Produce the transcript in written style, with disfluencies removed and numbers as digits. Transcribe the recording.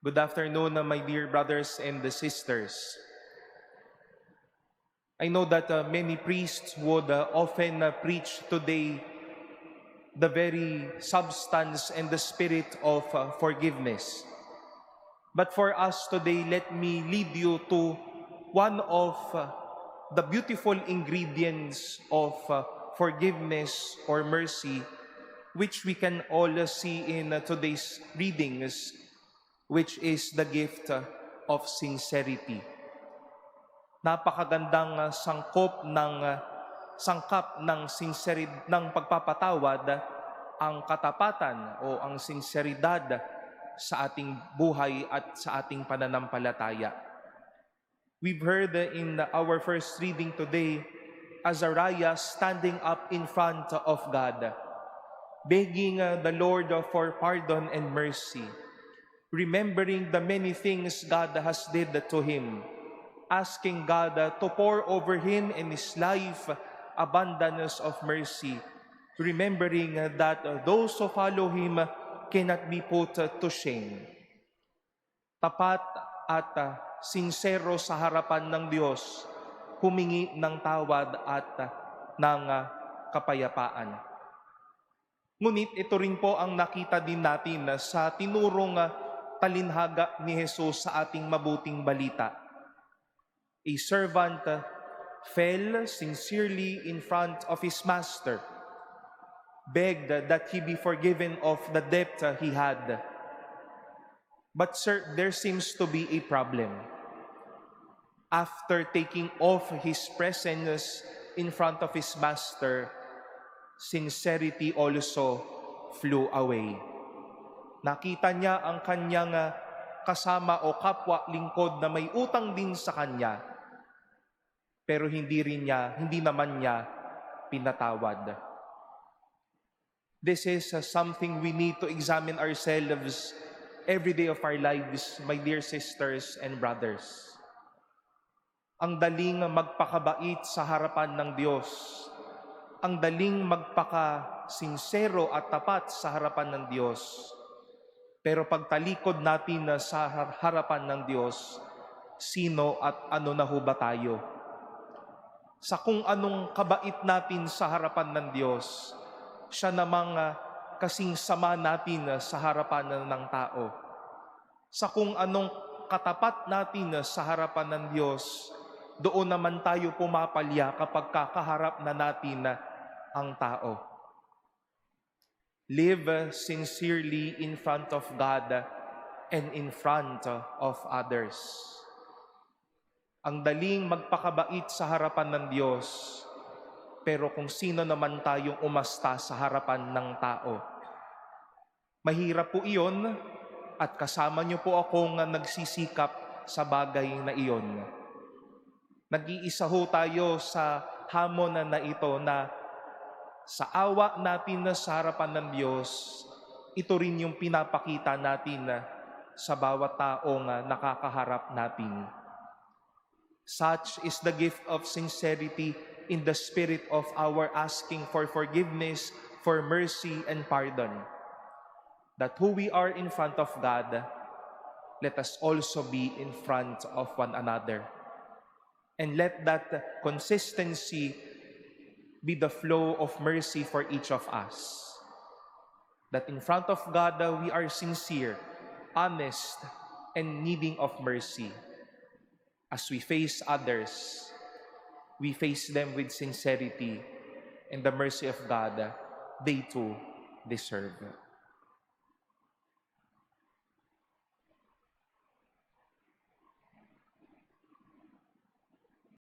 Good afternoon, my dear brothers and sisters. I know that many priests would often preach today the very substance and the spirit of forgiveness. But for us today, let me lead you to one of the beautiful ingredients of forgiveness or mercy, which we can all see in today's readings, which is the gift of sincerity. Napakagandang sangkap ng ng pagpapatawad, ang katapatan o ang sinseridad sa ating buhay at sa ating pananampalataya. We've heard in our first reading today, Azariah standing up in front of God, begging the Lord for pardon and mercy, remembering the many things God has did to him, asking God to pour over him and his life abundance of mercy, remembering that those who follow him cannot be put to shame. Tapat at sincero sa harapan ng Diyos, humingi ng tawad at ng kapayapaan. Ngunit ito rin po ang nakita din natin sa tinurong talinhaga ni Jesus sa ating mabuting balita. A servant fell sincerely in front of his master, begged that he be forgiven of the debt he had. But sir, there seems to be a problem. After taking off his presence in front of his master, sincerity also flew away. Nakita niya ang kanyang kasama o kapwa lingkod na may utang din sa kanya, pero hindi naman niya pinatawad. This is something we need to examine ourselves every day of our lives, my dear sisters and brothers. Ang daling magpakabait sa harapan ng Diyos, ang daling magpaka-sincero at tapat sa harapan ng Diyos. Pero pagtalikod natin sa harapan ng Diyos, sino at ano na ho ba tayo? Sa kung anong kabait natin sa harapan ng Diyos, siya namang kasing sama natin sa harapan ng tao. Sa kung anong katapat natin sa harapan ng Diyos, doon naman tayo pumapalya kapag kakaharap na natin ang tao. Live sincerely in front of God and in front of others. Ang daling magpakabait sa harapan ng Diyos, pero kung sino naman tayong umasta sa harapan ng tao. Mahirap po iyon at kasama niyo po akong nagsisikap sa bagay na iyon. Nag-iisa ho tayo sa hamon na ito na sa awa natin sa harapan ng Diyos, ito rin yung pinapakita natin sa bawat taong nakakaharap natin. Such is the gift of sincerity in the spirit of our asking for forgiveness, for mercy, and pardon. That who we are in front of God, let us also be in front of one another. And let that consistency be the flow of mercy for each of us. That in front of God, we are sincere, honest, and needing of mercy. As we face others, we face them with sincerity and the mercy of God they too deserve.